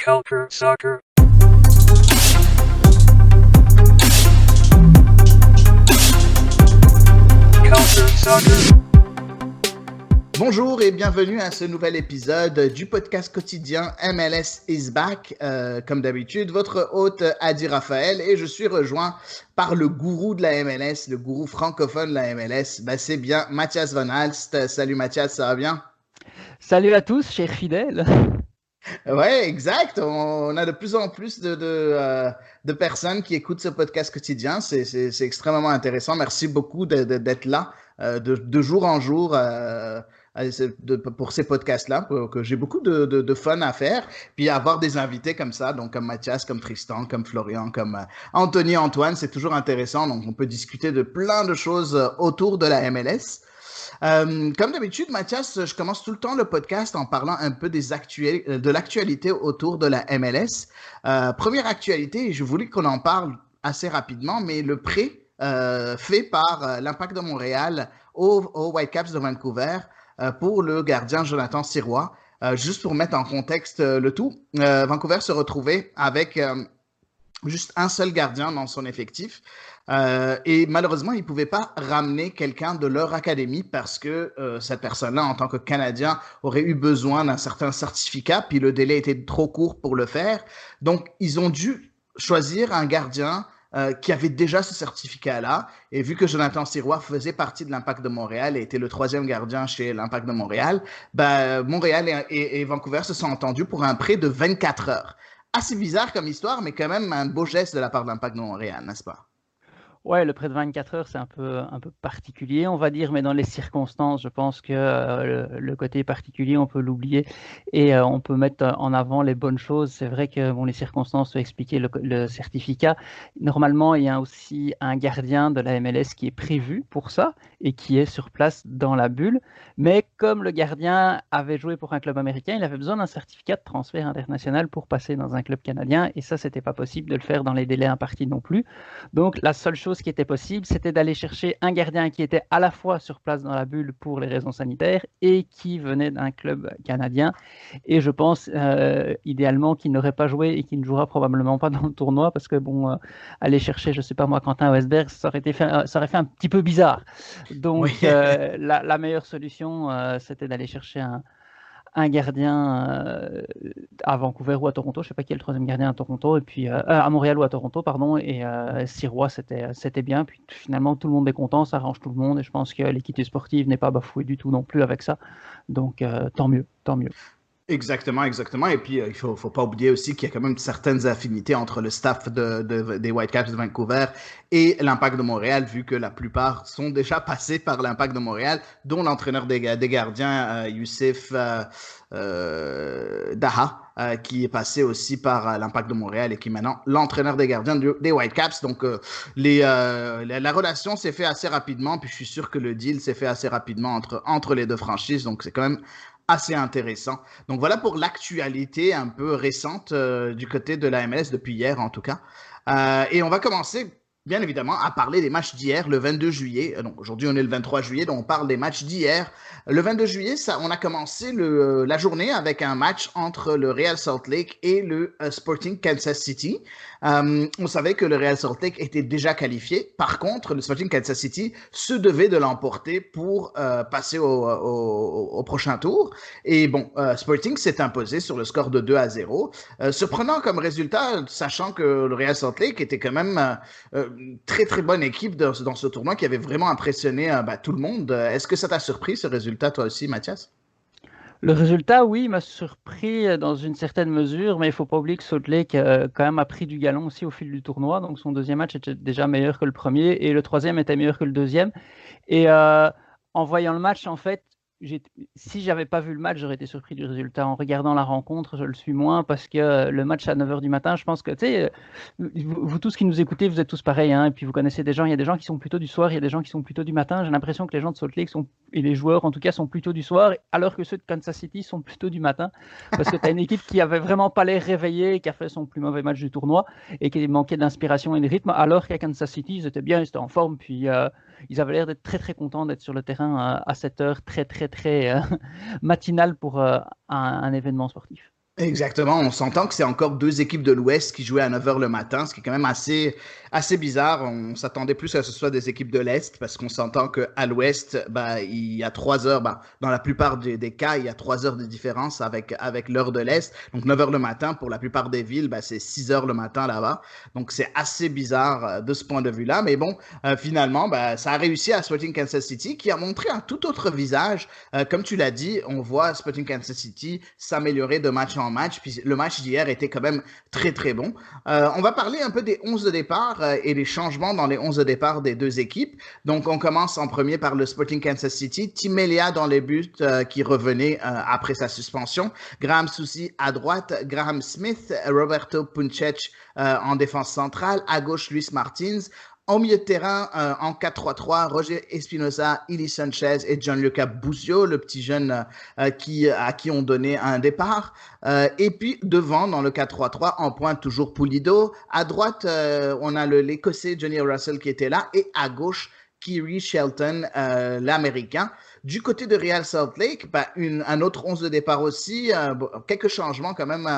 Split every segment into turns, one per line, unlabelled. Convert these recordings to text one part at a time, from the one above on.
Culture Soccer. Culture Soccer.
Bonjour et bienvenue à ce nouvel épisode du podcast quotidien MLS is back. Comme d'habitude, votre hôte Adi Raphaël et je suis rejoint par le gourou de la MLS, le gourou francophone de la MLS. C'est bien Mathias Van Halst. Salut Mathias, ça va bien?
Salut à tous, chers fidèles.
Ouais, exact. On a de plus en plus de personnes qui écoutent ce podcast quotidien. C'est extrêmement intéressant. Merci beaucoup d'être là de jour en jour pour ces podcasts-là, que j'ai beaucoup de fun à faire. Puis avoir des invités comme ça, donc comme Mathias, comme Tristan, comme Florian, comme Anthony, Antoine, c'est toujours intéressant. Donc on peut discuter de plein de choses autour de la MLS. Comme d'habitude, Mathias, je commence tout le temps le podcast en parlant un peu de l'actualité autour de la MLS. Première actualité, je voulais qu'on en parle assez rapidement, mais le prêt fait par l'Impact de Montréal aux Whitecaps de Vancouver pour le gardien Jonathan Sirois. Juste pour mettre en contexte le tout, Vancouver se retrouvait avec juste un seul gardien dans son effectif. Et malheureusement, ils ne pouvaient pas ramener quelqu'un de leur académie parce que cette personne-là, en tant que Canadien, aurait eu besoin d'un certain certificat, puis le délai était trop court pour le faire. Donc, ils ont dû choisir un gardien qui avait déjà ce certificat-là. Et vu que Jonathan Sirois faisait partie de l'Impact de Montréal et était le troisième gardien chez l'Impact de Montréal, Montréal et Vancouver se sont entendus pour un prêt de 24 heures. Assez bizarre comme histoire, mais quand même un beau geste de la part de l'Impact de Montréal, n'est-ce pas?
Ouais, le prêt de 24 heures, c'est un peu particulier, on va dire, mais dans les circonstances, je pense que le côté particulier, on peut l'oublier et on peut mettre en avant les bonnes choses. C'est vrai que les circonstances peuvent expliquer le certificat. Normalement, il y a aussi un gardien de la MLS qui est prévu pour ça et qui est sur place dans la bulle. Mais comme le gardien avait joué pour un club américain, il avait besoin d'un certificat de transfert international pour passer dans un club canadien et ça, c'était pas possible de le faire dans les délais impartis non plus. Donc, la seule chose qui était possible, c'était d'aller chercher un gardien qui était à la fois sur place dans la bulle pour les raisons sanitaires et qui venait d'un club canadien. Et je pense idéalement qu'il n'aurait pas joué et qu'il ne jouera probablement pas dans le tournoi parce que aller chercher, je sais pas moi, Quentin Westberg, ça aurait fait un petit peu bizarre. Donc
Oui.
la meilleure solution, c'était d'aller chercher un gardien à Vancouver ou à Toronto, je ne sais pas qui est le troisième gardien à Toronto, et puis à Montréal ou à Toronto, pardon, et Sirois, c'était bien, puis finalement tout le monde est content, ça arrange tout le monde, et je pense que l'équité sportive n'est pas bafouée du tout non plus avec ça, donc tant mieux, tant mieux.
Exactement. Et puis, il faut pas oublier aussi qu'il y a quand même certaines affinités entre le staff des Whitecaps de Vancouver et l'Impact de Montréal, vu que la plupart sont déjà passés par l'Impact de Montréal, dont l'entraîneur des gardiens, Youssef Daha, qui est passé aussi par l'Impact de Montréal et qui est maintenant l'entraîneur des gardiens des Whitecaps. Donc, la relation s'est faite assez rapidement, puis je suis sûr que le deal s'est fait assez rapidement entre les deux franchises. Donc, c'est quand même assez intéressant. Donc voilà pour l'actualité un peu récente du côté de la MLS depuis hier en tout cas. Et on va commencer bien évidemment à parler des matchs d'hier le 22 juillet. Donc aujourd'hui on est le 23 juillet, donc on parle des matchs d'hier. Le 22 juillet, on a commencé la journée avec un match entre le Real Salt Lake et le Sporting Kansas City. On savait que le Real Salt Lake était déjà qualifié. Par contre, le Sporting Kansas City se devait de l'emporter pour passer au prochain tour. Et Sporting s'est imposé sur le score de 2-0. Surprenant comme résultat, sachant que le Real Salt Lake était quand même très très bonne équipe dans ce tournoi qui avait vraiment impressionné tout le monde. Est-ce que ça t'a surpris ce résultat toi aussi, Mathias?
Le résultat, oui, m'a surpris dans une certaine mesure, mais il ne faut pas oublier que Salt Lake quand même a pris du galon aussi au fil du tournoi. Donc son deuxième match était déjà meilleur que le premier et le troisième était meilleur que le deuxième. Et en voyant le match, en fait, si j'avais pas vu le match, j'aurais été surpris du résultat. En regardant la rencontre, je le suis moins parce que le match à 9h du matin, je pense que, tu sais, vous tous qui nous écoutez, vous êtes tous pareils, hein, et puis vous connaissez des gens, il y a des gens qui sont plutôt du soir, il y a des gens qui sont plutôt du matin. J'ai l'impression que les gens de Salt Lake et les joueurs en tout cas sont plutôt du soir, alors que ceux de Kansas City sont plutôt du matin, parce que tu as une équipe qui avait vraiment pas l'air réveillée, qui a fait son plus mauvais match du tournoi et qui manquait d'inspiration et de rythme, alors qu'à Kansas City, ils étaient bien, ils étaient en forme, puis ils avaient l'air d'être très très contents d'être sur le terrain à cette heure très très très matinale pour un événement sportif.
Exactement, on s'entend que c'est encore deux équipes de l'Ouest qui jouaient à 9 heures le matin, ce qui est quand même assez bizarre. On s'attendait plus à ce que ce soit des équipes de l'Est, parce qu'on s'entend qu'à l'Ouest, bah, il y a 3 heures, bah, dans la plupart des cas, il y a 3 heures de différence avec l'heure de l'Est. Donc 9 heures le matin, pour la plupart des villes, bah, c'est 6 heures le matin là-bas. Donc c'est assez bizarre de ce point de vue-là. Mais bon, finalement, bah, ça a réussi à Sporting Kansas City, qui a montré un tout autre visage. Comme tu l'as dit, on voit Sporting Kansas City s'améliorer de match en match. Puis le match d'hier était quand même très, très bon. On va parler un peu des 11 de départ et les changements dans les 11 de départ des deux équipes. Donc, on commence en premier par le Sporting Kansas City. Tim Melia dans les buts qui revenait après sa suspension. Graham Soucy à droite. Graham Smith, Roberto Puncec en défense centrale. À gauche, Luis Martins. Au milieu de terrain, en 4-3-3, Roger Espinosa, Ili Sanchez et Gianluca Busio, le petit jeune à qui on donnait un départ. Et puis devant, dans le 4-3-3, en pointe toujours Pulido. À droite, on a l'Écossais Johnny Russell qui était là. Et à gauche, Kiri Shelton, l'Américain. Du côté de Real Salt Lake, bah, un autre 11 de départ aussi. Quelques changements quand même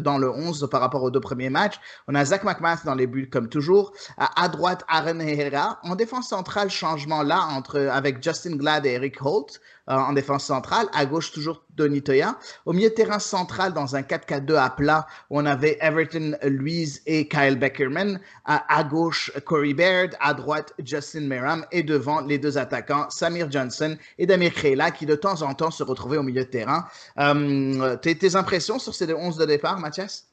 dans le 11 par rapport aux deux premiers matchs. On a Zach McMath dans les buts comme toujours. À droite, Aaron Herrera. En défense centrale, changement là avec Justin Glad et Eric Holt. En défense centrale. À gauche, toujours Donny Toya. Au milieu de terrain central, dans un 4-4-2 à plat, on avait Everton Louise et Kyle Beckerman. À gauche, Corey Baird. À droite, Justin Meram. Et devant, les deux attaquants, Samir Johnson et Damir Kreila, qui de temps en temps se retrouvaient au milieu de terrain. Tes impressions sur ces 11 de départ, Mathias?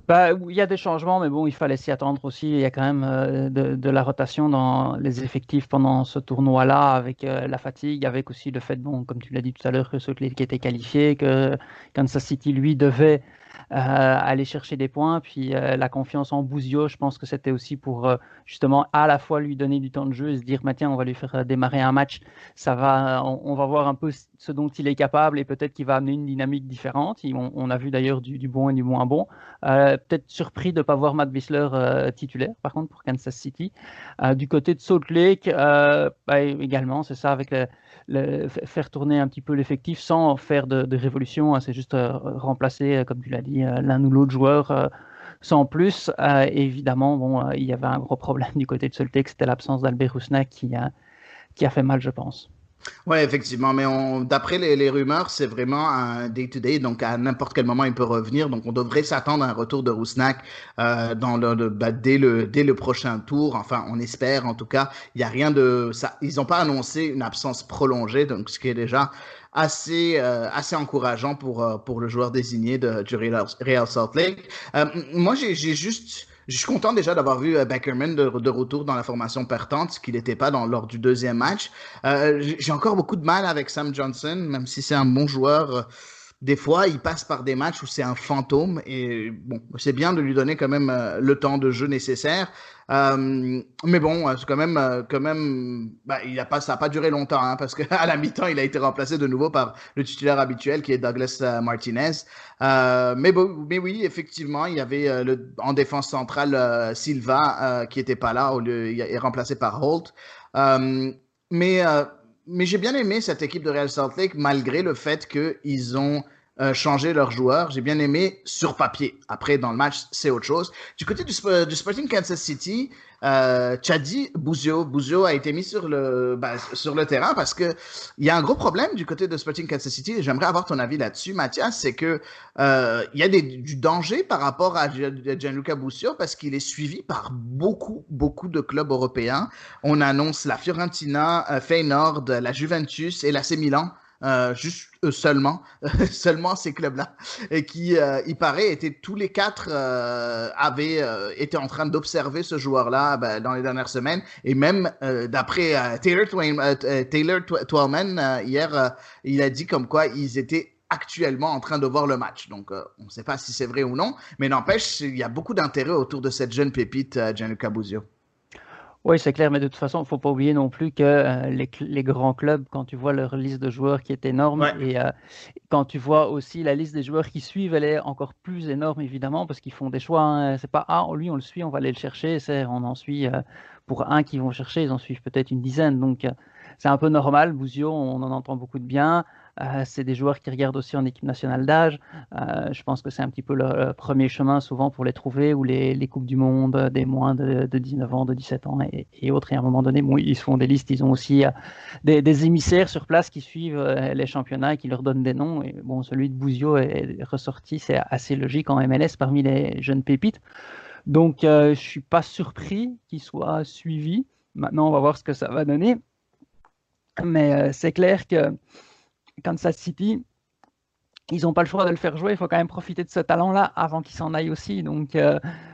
Bah, il y a des changements, mais bon, il fallait s'y attendre aussi. Il y a quand même de la rotation dans les effectifs pendant ce tournoi-là, avec la fatigue, avec aussi le fait, bon, comme tu l'as dit tout à l'heure, que ceux qui étaient qualifiés, que Kansas City, lui, devait aller chercher des points. Puis la confiance en Busio, je pense que c'était aussi pour justement à la fois lui donner du temps de jeu et se dire, bah, tiens, on va lui faire démarrer un match. On va voir un peu ce dont il est capable et peut-être qu'il va amener une dynamique différente. On a vu d'ailleurs du bon et du moins bon. Peut-être surpris de ne pas voir Matt Wissler titulaire, par contre, pour Kansas City. Du côté de Salt Lake, bah, également, c'est ça, avec faire tourner un petit peu l'effectif sans faire de révolution. C'est juste remplacer, comme tu l'as dit, l'un ou l'autre joueur sans plus. Évidemment, bon, il y avait un gros problème du côté de Salt Lake, c'était l'absence d'Albert Rusnak qui a fait mal, je pense.
Oui, effectivement, mais d'après les rumeurs, c'est vraiment un day-to-day, donc à n'importe quel moment, il peut revenir. Donc, on devrait s'attendre à un retour de Rusnak dès le prochain tour. Enfin, on espère, en tout cas. Il n'y a rien de... Ça, ils n'ont pas annoncé une absence prolongée, donc ce qui est déjà assez encourageant pour le joueur désigné du Real Salt Lake. Moi, je suis content déjà d'avoir vu Beckerman de retour dans la formation partante, ce qu'il n'était pas lors du deuxième match. J'ai encore beaucoup de mal avec Sam Johnson, même si c'est un bon joueur. Des fois, il passe par des matchs où c'est un fantôme et bon, c'est bien de lui donner quand même le temps de jeu nécessaire. Mais bon, c'est quand même, bah, ça n'a pas duré longtemps hein, parce qu'à la mi-temps, il a été remplacé de nouveau par le titulaire habituel qui est Douglas Martinez. Mais oui, effectivement, il y avait en défense centrale Silva qui n'était pas là, il est remplacé par Holt. Mais j'ai bien aimé cette équipe de Real Salt Lake malgré le fait qu'ils ont changé leurs joueurs. J'ai bien aimé sur papier. Après, dans le match, c'est autre chose. Du côté du Sporting Kansas City, Chadi Busio a été mis sur le terrain parce que il y a un gros problème du côté de Sporting Kansas City et j'aimerais avoir ton avis là-dessus, Mathias, c'est que il y a du danger par rapport à Gianluca Busio parce qu'il est suivi par beaucoup de clubs européens. On annonce la Fiorentina, Feyenoord, la Juventus et l'AC Milan. Juste seulement ces clubs-là, et qui, il paraît, étaient tous les quatre avaient été en train d'observer ce joueur-là dans les dernières semaines, et même d'après Taylor Twellman hier, il a dit comme quoi ils étaient actuellement en train de voir le match. Donc, on ne sait pas si c'est vrai ou non, mais n'empêche, il y a beaucoup d'intérêt autour de cette jeune pépite, Gianluca Busio.
Oui, c'est clair, mais de toute façon, il ne faut pas oublier non plus que les grands clubs, quand tu vois leur liste de joueurs qui est énorme,
Ouais.
et quand tu vois aussi la liste des joueurs qui suivent, elle est encore plus énorme, évidemment, parce qu'ils font des choix. Hein. C'est pas, lui, on le suit, on va aller le chercher. On en suit, pour un qu'ils vont chercher, ils en suivent peut-être une dizaine. Donc, c'est un peu normal. Busio, on en entend beaucoup de bien. C'est des joueurs qui regardent aussi en équipe nationale d'âge. Je pense que c'est un petit peu le premier chemin souvent pour les trouver, ou les Coupes du Monde des moins de 19 ans, de 17 ans et autres. Et à un moment donné, bon, ils se font des listes, ils ont aussi des émissaires sur place qui suivent les championnats et qui leur donnent des noms. Et bon, celui de Bouzio est ressorti, c'est assez logique en MLS parmi les jeunes pépites. Donc, je ne suis pas surpris qu'il soit suivi. Maintenant, on va voir ce que ça va donner. Mais c'est clair que Kansas City, ils n'ont pas le choix de le faire jouer. Il faut quand même profiter de ce talent-là avant qu'il s'en aille aussi. Donc,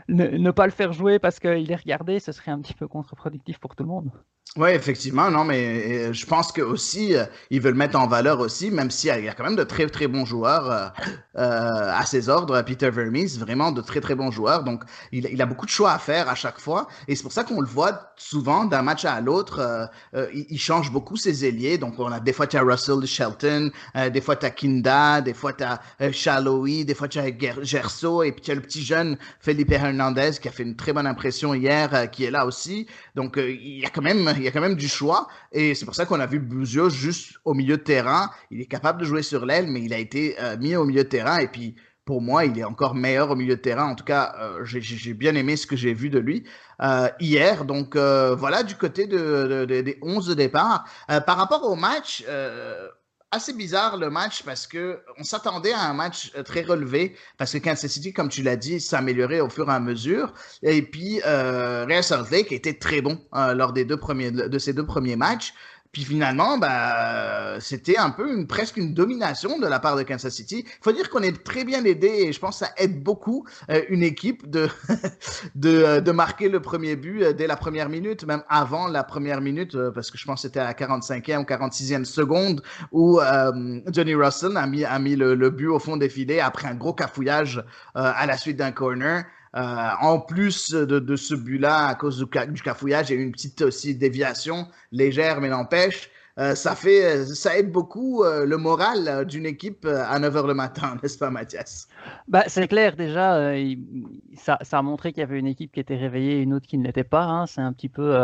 ne pas le faire jouer parce qu'il est regardé, ce serait un petit peu contre-productif pour tout le monde.
Oui, effectivement, non, mais je pense que aussi ils veulent mettre en valeur aussi, même s'il y a quand même de très très bons joueurs à ses ordres. Peter Vermes, vraiment de très très bons joueurs. Donc il a beaucoup de choix à faire à chaque fois, et c'est pour ça qu'on le voit souvent d'un match à l'autre. Il change beaucoup ses ailiers. Donc on a des fois tu as Russell Shelton, des fois tu as Kinda, des fois tu as Shallowy, des fois tu as Gerso, et puis tu as le petit jeune Felipe Hernandez qui a fait une très bonne impression hier, qui est là aussi. Donc il y a quand même du choix, et c'est pour ça qu'on a vu Bouzio juste au milieu de terrain. Il est capable de jouer sur l'aile, mais il a été mis au milieu de terrain, et puis pour moi, il est encore meilleur au milieu de terrain. En tout cas, j'ai bien aimé ce que j'ai vu de lui hier. Donc voilà, du côté des 11 de départ. Par rapport au match, assez bizarre le match, parce que on s'attendait à un match très relevé, parce que Kansas City, comme tu l'as dit, s'améliorait au fur et à mesure. Et puis Real Salt Lake était très bon lors de ces deux premiers matchs. Puis finalement, c'était un peu presque une domination de la part de Kansas City. Il faut dire qu'on est très bien aidé, et je pense que ça aide beaucoup une équipe de marquer le premier but dès la première minute, même avant la première minute, parce que je pense que c'était à la 45e ou 46e seconde où Johnny Russell a mis le but au fond des filets après un gros cafouillage à la suite d'un corner. En plus de ce but-là, à cause du cafouillage, il y a eu une petite aussi déviation légère, mais n'empêche. Ça aide beaucoup le moral d'une équipe à 9 h le matin, n'est-ce pas, Mathias?
C'est clair, déjà, ça a montré qu'il y avait une équipe qui était réveillée et une autre qui ne l'était pas. Hein. C'est un petit peu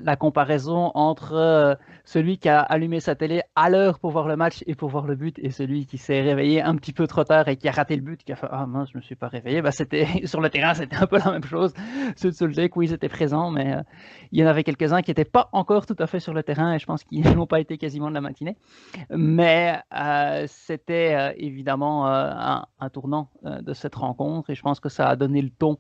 la comparaison entre celui qui a allumé sa télé à l'heure pour voir le match et pour voir le but, et celui qui s'est réveillé un petit peu trop tard et qui a raté le but, qui a fait « Ah mince, je ne me suis pas réveillé ». Sur le terrain, c'était un peu la même chose. Ceux de Salt Lake, oui, ils étaient présents, mais il y en avait quelques-uns qui n'étaient pas encore tout à fait sur le terrain, et je pense qu'ils n'ont pas été quasiment de la matinée. Mais c'était évidemment un tournant de cette rencontre, et je pense que ça a donné le ton.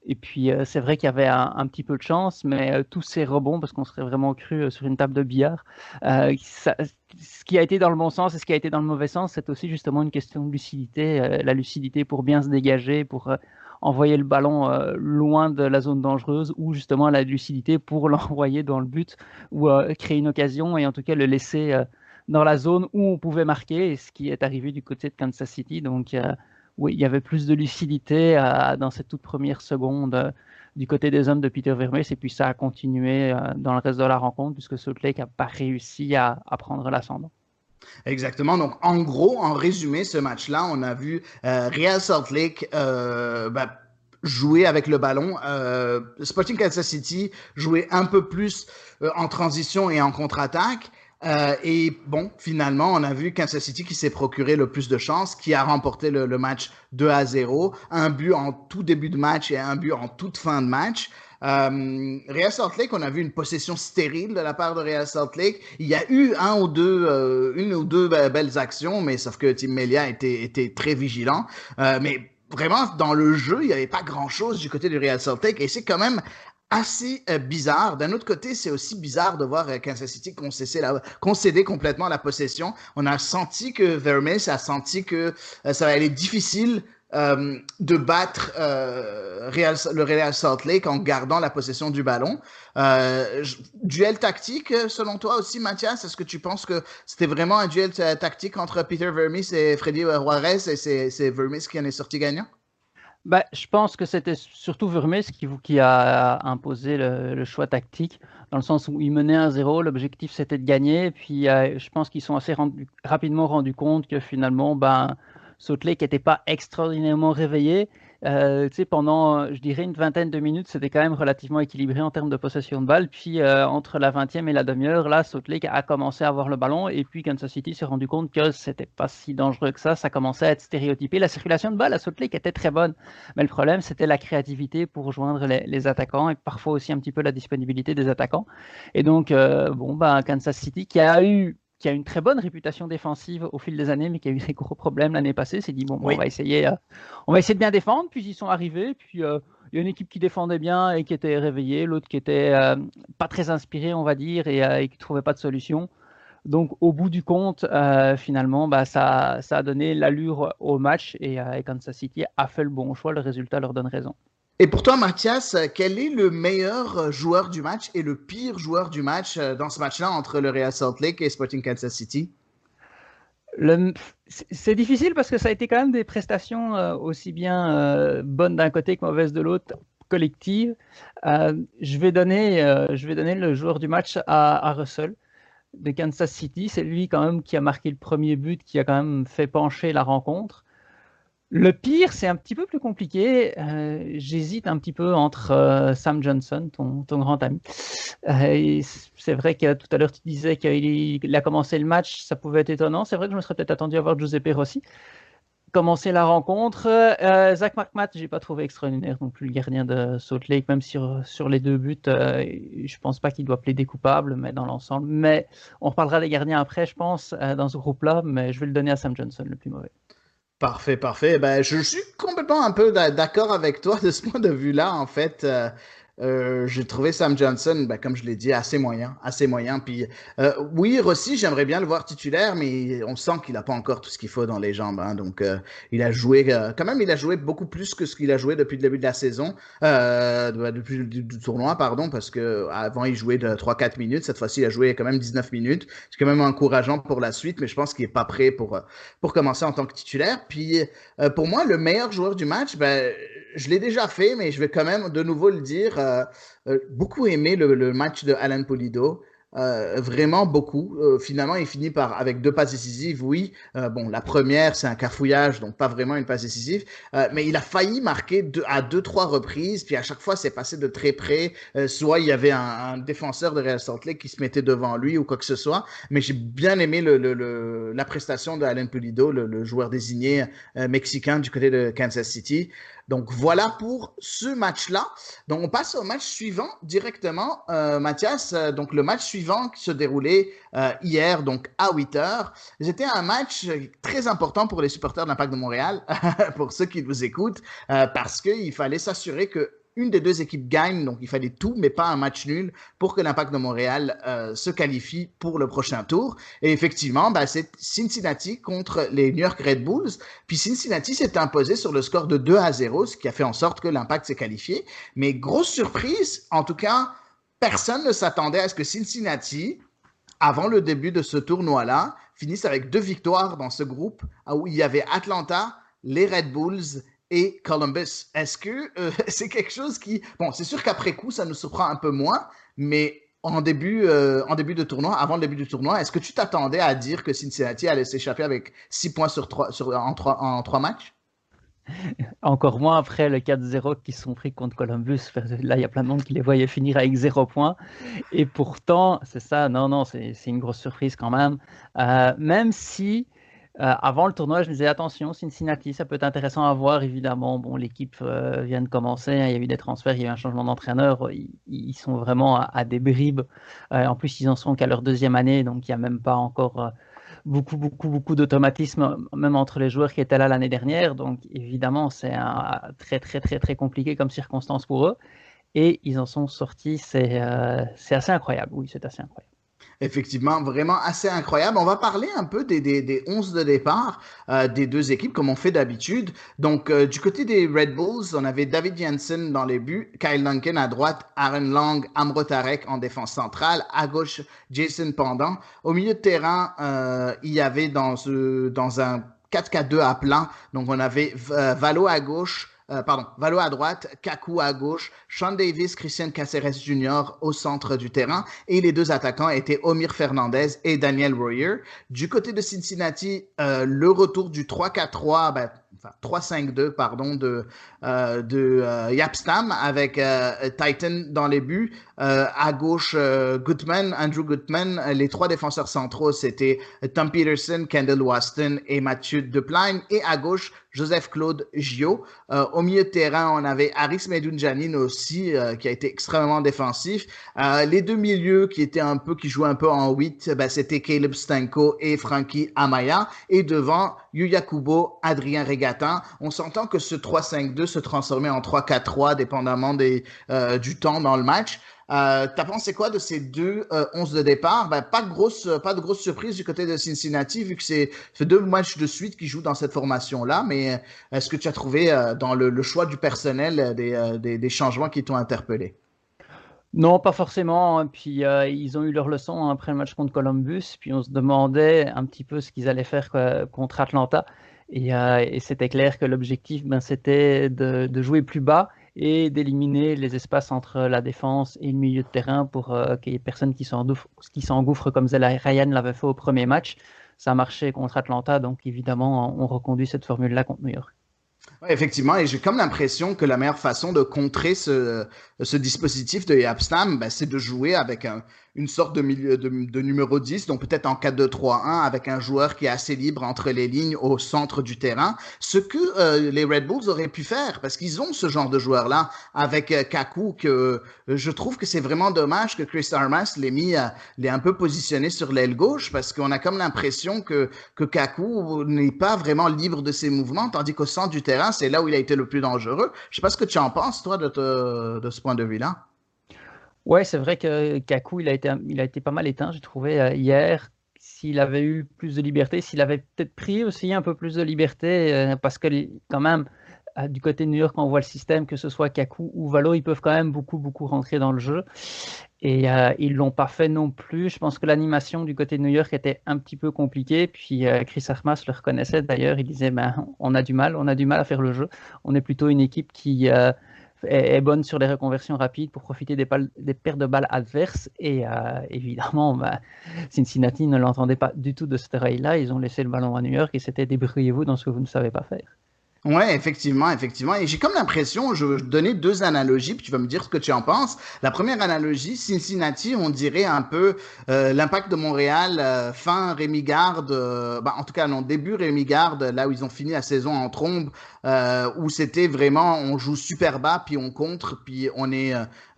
Et puis c'est vrai qu'il y avait un petit peu de chance, mais tous ces rebonds, parce qu'on serait vraiment cru sur une table de billard, ce qui a été dans le bon sens et ce qui a été dans le mauvais sens, c'est aussi justement une question de lucidité, la lucidité pour bien se dégager, pour envoyer le ballon loin de la zone dangereuse, ou justement la lucidité pour l'envoyer dans le but, ou créer une occasion et en tout cas le laisser dans la zone où on pouvait marquer, ce qui est arrivé du côté de Kansas City. Donc oui, il y avait plus de lucidité dans cette toute première seconde du côté des hommes de Peter Vermes, et puis ça a continué dans le reste de la rencontre, puisque Salt Lake n'a pas réussi à prendre l'ascendant.
Exactement. Donc, en gros, en résumé, ce match-là, on a vu Real Salt Lake jouer avec le ballon. Sporting Kansas City jouer un peu plus en transition et en contre-attaque. Et bon, finalement, on a vu Kansas City qui s'est procuré le plus de chances, qui a remporté le match 2-0. Un but en tout début de match et un but en toute fin de match. Real Salt Lake, on a vu une possession stérile de la part de Real Salt Lake. Il y a eu une ou deux belles actions, mais sauf que Tim Melia était très vigilant. Mais vraiment, dans le jeu, il n'y avait pas grand-chose du côté du Real Salt Lake, et c'est quand même assez bizarre. D'un autre côté, c'est aussi bizarre de voir Kansas City concéder complètement la possession. On a senti que Vermes a senti que ça allait être difficile de battre le Real Salt Lake en gardant la possession du ballon. Duel tactique, selon toi aussi, Mathias? Est-ce que tu penses que c'était vraiment un duel tactique entre Peter Vermes et Freddy Juarez, et c'est Vermes qui en est sorti gagnant?
Je pense que c'était surtout Vermes qui a imposé le choix tactique, dans le sens où il menait 1-0, l'objectif c'était de gagner, et puis je pense qu'ils sont assez rapidement rendus compte que finalement Salt Lake n'était pas extraordinairement réveillé, Tu sais, pendant, je dirais, une vingtaine de minutes, c'était quand même relativement équilibré en termes de possession de balle. Puis, entre la 20e et la demi-heure, là, Salt Lake a commencé à avoir le ballon. Et puis, Kansas City s'est rendu compte que c'était pas si dangereux que ça. Ça commençait à être stéréotypé. La circulation de balle à Salt Lake était très bonne. Mais le problème, c'était la créativité pour joindre les attaquants et parfois aussi un petit peu la disponibilité des attaquants. Et donc, Kansas City, qui a une très bonne réputation défensive au fil des années, mais qui a eu des gros problèmes l'année passée, s'est dit,
Oui.
on va essayer de bien défendre, puis ils sont arrivés, puis il y a une équipe qui défendait bien et qui était réveillée, l'autre qui était pas très inspirée, on va dire, et qui ne trouvait pas de solution. Donc, au bout du compte, finalement, ça a donné l'allure au match et Kansas City a fait le bon choix. Le résultat leur donne raison.
Et pour toi, Mathias, quel est le meilleur joueur du match et le pire joueur du match dans ce match-là entre le Real Salt Lake et Sporting Kansas City?
C'est difficile parce que ça a été quand même des prestations aussi bien bonnes d'un côté que mauvaises de l'autre, collectives. Je vais donner le joueur du match à Russell de Kansas City. C'est lui quand même qui a marqué le premier but, qui a quand même fait pencher la rencontre. Le pire, c'est un petit peu plus compliqué. J'hésite un petit peu entre Sam Johnson, ton grand ami. C'est vrai que tout à l'heure, tu disais qu'il a commencé le match, ça pouvait être étonnant. C'est vrai que je me serais peut-être attendu à voir Giuseppe Rossi commencer la rencontre. Zach McMath, je n'ai pas trouvé extraordinaire non plus, le gardien de Salt Lake, même sur les deux buts. Je ne pense pas qu'il doit plaider coupable, mais dans l'ensemble. Mais on reparlera des gardiens après, je pense, dans ce groupe-là. Mais je vais le donner à Sam Johnson, le plus mauvais.
Parfait, parfait. Ben, je suis complètement un peu d'accord avec toi de ce point de vue-là. En fait, j'ai trouvé Sam Johnson, ben, comme je l'ai dit, assez moyen, assez moyen. Puis, oui, Rossi, j'aimerais bien le voir titulaire, mais on sent qu'il n'a pas encore tout ce qu'il faut dans les jambes. Hein. Donc, il a joué, quand même, il a joué beaucoup plus que ce qu'il a joué depuis le début de la saison, depuis du tournoi, pardon, parce que avant il jouait de 3-4 minutes. Cette fois-ci, il a joué quand même 19 minutes. C'est quand même encourageant pour la suite, mais je pense qu'il n'est pas prêt pour commencer en tant que titulaire. Puis, pour moi, le meilleur joueur du match, ben, je l'ai déjà fait, mais je vais quand même de nouveau le dire. Beaucoup aimé le match de Alan Pulido. Vraiment beaucoup. Finalement, il finit avec 2 passes décisives. Oui, bon, la première, c'est un cafouillage, donc pas vraiment une passe décisive. Mais il a failli marquer à 2-3 reprises, puis à chaque fois, c'est passé de très près. Soit il y avait un défenseur de Real Salt Lake qui se mettait devant lui ou quoi que ce soit. Mais j'ai bien aimé la prestation de Alan Pulido, le joueur désigné mexicain du côté de Kansas City. Donc voilà pour ce match-là. Donc on passe au match suivant directement, Mathias. Donc le match suivant qui se déroulait hier, donc à 8h. C'était un match très important pour les supporters de l'Impact de Montréal, pour ceux qui nous écoutent, parce qu'il fallait s'assurer que une des deux équipes gagne, donc il fallait tout, mais pas un match nul pour que l'Impact de Montréal se qualifie pour le prochain tour. Et effectivement, c'est Cincinnati contre les New York Red Bulls. Puis Cincinnati s'est imposé sur le score de 2-0, ce qui a fait en sorte que l'Impact s'est qualifié. Mais grosse surprise, en tout cas, personne ne s'attendait à ce que Cincinnati, avant le début de ce tournoi-là, finisse avec 2 victoires dans ce groupe où il y avait Atlanta, les Red Bulls et Columbus. Est-ce que c'est quelque chose qui... Bon, c'est sûr qu'après coup, ça nous surprend un peu moins, mais en début de tournoi, avant le début du tournoi, est-ce que tu t'attendais à dire que Cincinnati allait s'échapper avec 6 points en 3 matchs?
Encore moins après le 4-0 qu'ils se sont pris contre Columbus. Là, il y a plein de monde qui les voyait finir avec 0 points. Et pourtant, c'est ça, non, c'est une grosse surprise quand même. Même si... avant le tournoi, je me disais attention, Cincinnati, ça peut être intéressant à voir, évidemment. Bon, l'équipe vient de commencer, hein, il y a eu des transferts, il y a eu un changement d'entraîneur, ils sont vraiment à des bribes. En plus, ils en sont qu'à leur 2e année, donc il n'y a même pas encore beaucoup d'automatisme, même entre les joueurs qui étaient là l'année dernière. Donc évidemment, c'est très, très, très, très compliqué comme circonstance pour eux. Et ils en sont sortis, c'est assez incroyable. Oui, c'est assez incroyable.
Effectivement, vraiment assez incroyable. On va parler un peu des 11 de départ des deux équipes, comme on fait d'habitude. Donc, du côté des Red Bulls, on avait David Janssen dans les buts, Kyle Duncan à droite, Aaron Long, Amro Tarek en défense centrale, à gauche, Jason Pendant. Au milieu de terrain, il y avait dans un 4-4-2 à plat, donc on avait Valo à gauche, Valo à droite, Kaku à gauche, Sean Davis, Christian Caceres Jr. au centre du terrain et les 2 attaquants étaient Omir Fernandez et Daniel Royer. Du côté de Cincinnati, le retour du 3-4-3, 3-5-2 pardon, de Yapstam avec Titan dans les buts. À gauche, Andrew Gutman. Les trois défenseurs centraux, c'était Tom Peterson, Kendall Waston et Mathieu Deplein. Et à gauche, Joseph-Claude Gio. Au milieu de terrain, on avait Aris Medunjanin aussi, qui a été extrêmement défensif. Les deux milieux qui jouaient un peu en 8, c'était Caleb Stanko et Frankie Amaya. Et devant, Yuya Kubo, Adrien Regatin. On s'entend que ce 3-5-2 se transformait en 3-4-3, dépendamment du temps dans le match. T'as pensé quoi de ces deux 11 de départ? Pas de grosse surprise du côté de Cincinnati, vu que c'est deux matchs de suite qui jouent dans cette formation-là, mais est-ce que tu as trouvé dans le choix du personnel des changements qui t'ont interpellé?
Non, pas forcément. Puis ils ont eu leur leçon après le match contre Columbus. Puis on se demandait un petit peu ce qu'ils allaient faire contre Atlanta. Et c'était clair que l'objectif, c'était de jouer plus bas et d'éliminer les espaces entre la défense et le milieu de terrain pour qu'il n'y ait personne qui s'engouffre comme Zela Ryan l'avait fait au premier match. Ça a marché contre Atlanta, donc évidemment, on reconduit cette formule-là contre New York.
Ouais, effectivement, et j'ai comme l'impression que la meilleure façon de contrer ce dispositif de Yapstam, c'est de jouer avec une sorte de numéro 10, donc peut-être en 4-2-3-1, avec un joueur qui est assez libre entre les lignes au centre du terrain, ce que les Red Bulls auraient pu faire, parce qu'ils ont ce genre de joueur-là, avec Kaku, que je trouve que c'est vraiment dommage que Chris Armas l'ait un peu positionné sur l'aile gauche, parce qu'on a comme l'impression que Kaku n'est pas vraiment libre de ses mouvements, tandis qu'au centre du terrain, c'est là où il a été le plus dangereux. Je sais pas ce que tu en penses, toi, de ce point de vue-là.
Ouais, c'est vrai que Kaku, il a été pas mal éteint, j'ai trouvé hier. S'il avait eu plus de liberté, s'il avait peut-être pris aussi un peu plus de liberté, parce que quand même, du côté de New York, quand on voit le système, que ce soit Kaku ou Valo, ils peuvent quand même beaucoup rentrer dans le jeu. Et ils l'ont pas fait non plus. Je pense que l'animation du côté de New York était un petit peu compliquée. Puis Chris Armas le reconnaissait d'ailleurs. Il disait, on a du mal à faire le jeu. On est plutôt une équipe qui est bonne sur les reconversions rapides pour profiter des pertes de balles adverses. Et évidemment, Cincinnati ne l'entendait pas du tout de cette oreille-là. Ils ont laissé le ballon à New York et c'était débrouillez-vous dans ce que vous ne savez pas faire.
Ouais, effectivement. Et j'ai comme l'impression, je vais te donner deux analogies, puis tu vas me dire ce que tu en penses. La première analogie, Cincinnati, on dirait un peu l'Impact de Montréal, fin Rémi Garde, en tout cas non, début Rémi Garde, là où ils ont fini la saison en trombe, où c'était vraiment, on joue super bas, puis on contre, puis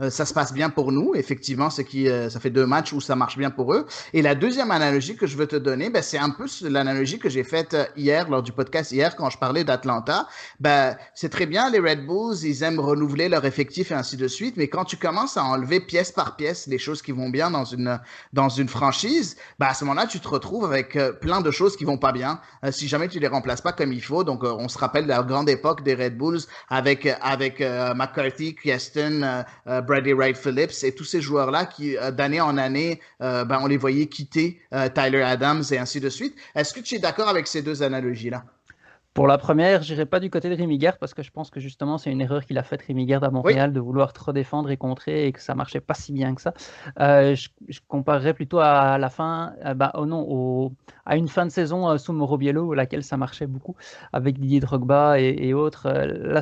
ça se passe bien pour nous. Effectivement, ça fait 2 matchs où ça marche bien pour eux. Et la deuxième analogie que je veux te donner, c'est un peu l'analogie que j'ai faite hier, lors du podcast hier, quand je parlais d'Atlanta. C'est très bien, les Red Bulls, ils aiment renouveler leur effectif et ainsi de suite, mais quand tu commences à enlever pièce par pièce les choses qui vont bien dans une franchise, à ce moment-là, tu te retrouves avec plein de choses qui vont pas bien si jamais tu les remplaces pas comme il faut. Donc, on se rappelle de la grande époque des Red Bulls avec McCarthy, Kieston, Brady Wright Phillips et tous ces joueurs-là qui, d'année en année, on les voyait quitter Tyler Adams et ainsi de suite. Est-ce que tu es d'accord avec ces deux analogies-là?
Pour la première, je n'irai pas du côté de Rémi Garde parce que je pense que justement c'est une erreur qu'il a faite Rémi Garde à Montréal de vouloir trop défendre et contrer et que ça marchait pas si bien que ça. Je comparerais plutôt à la fin, à une fin de saison sous Mauro Biello, laquelle ça marchait beaucoup avec Didier Drogba et autres. Là,